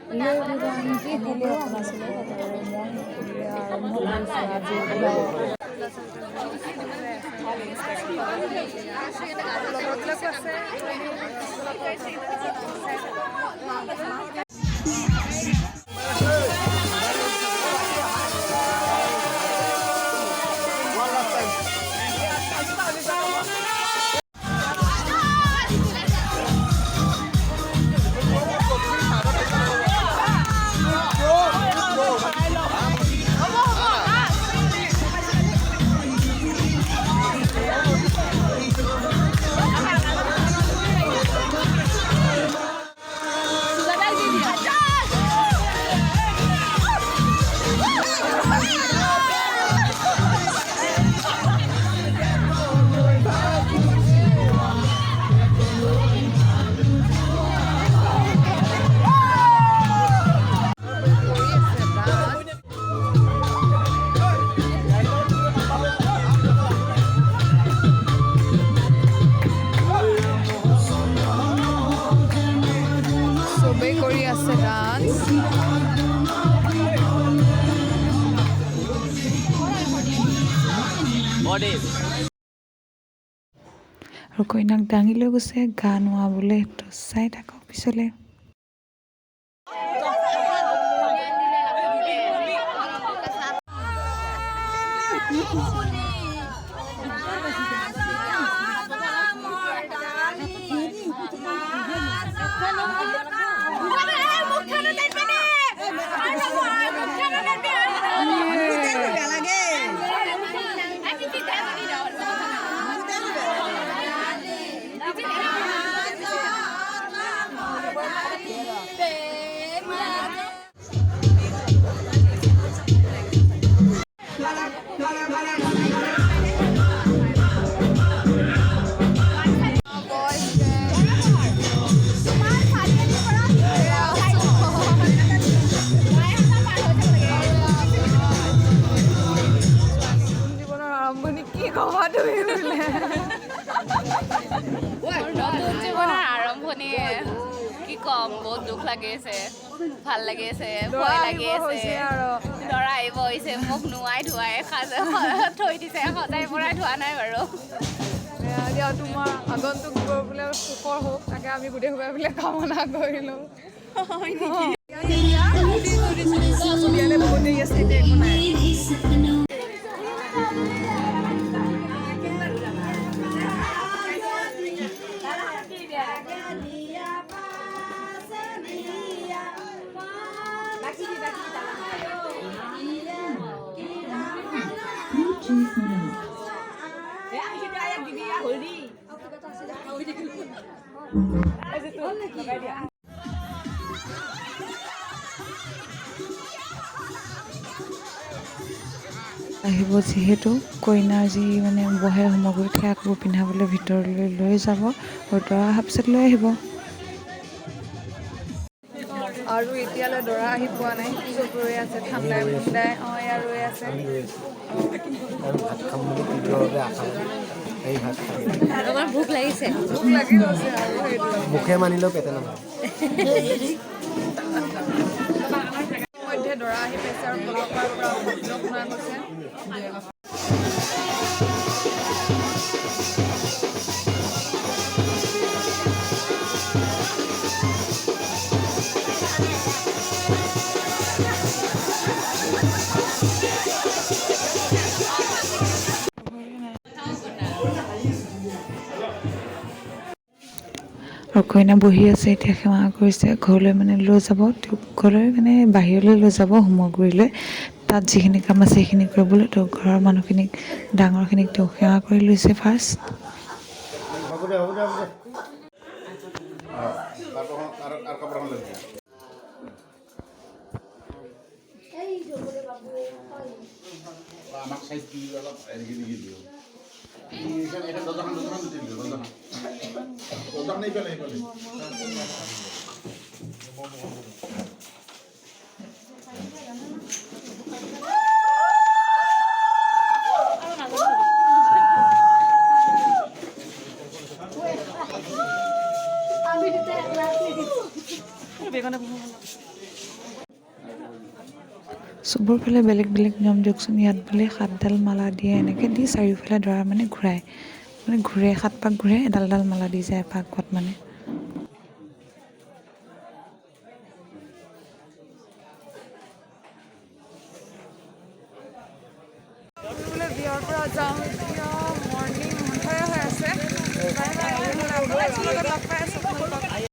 Hello' everyone, কি খবৰ আপোনালোকৰ? মই আৰম্ভ কৰিছোঁ আজি চবেই কৰি আছে ডান্স। আৰু কইনাক দাঙি লৈ গৈছে গা নোৱাবলৈ, তো চাই থাকক পিছলৈ। জীৱনৰ আৰম্ভণি কি ক'ম, বহুত দুখ লাগি আছে, ভাল লাগি আছে, ভয় লাগি আছে। ল'ৰা আহিব হৈছে, মোক নোৱাই ধুৱাই থৈ দিছে, সজাই পৰাই ধোৱা নাই বাৰু। তোমাৰ আগন্তুক বোলে সুখৰ হওক, তাকে আমি গোটেই সোপাই বোলে কামনা কৰিলোঁ। বহুত দেৰি আছে, এতিয়া একো নাই। আহিব যিহেতু কইনাৰ যি মানে বহে সামগ্ৰী সেয়া কাপোৰ পিন্ধাবলৈ ভিতৰলৈ লৈ যাব, আৰু দৰা অহাৰ পিছত লৈ আহিব। আৰু এতিয়ালৈ দৰা আহি পোৱা নাই, চব ৰৈ আছে ঠাণ্ডাই মুণ্ডাই। এয়া ৰৈ আছে। ভোক লাগিছে, ভোক লাগি গৈছে আৰু মুখে মানিলেও পেটে নামানে। মধ্যে দৰা আহি পাইছে আৰু পলকৰ পৰা শব্দ শুনা গৈছে। আৰু কইনা বহি আছে, এতিয়া সেৱা কৰিছে, ঘৰলৈ মানে লৈ যাব, ঘৰলৈ মানে বাহিৰলৈ লৈ যাব সামগ্ৰী লৈ। তাত যিখিনি কাম আছে সেইখিনি কৰিবলৈ, তো ঘৰৰ মানুহখিনিক ডাঙৰখিনিক তেওঁ সেৱা কৰি লৈছে ফাৰ্ষ্ট। বেগনে চবৰ ফালে বেলেগ বেলেগ নিয়ম দিয়কচোন। ইয়াত বোলে 7ডাল মালা দিয়ে, এনেকৈ দি চাৰিওফালে দৰা মানে ঘূৰায়, মানে ঘূৰে 7 পাক ঘূৰে, এডাল এডাল মালা দি যায় এপাকত মানে। বোলে বিয়াৰ পৰা যাওঁ, এতিয়া মৰ্ণিং 9:30 হৈ আছে। বাই বাই, লগ পাই আছোঁ।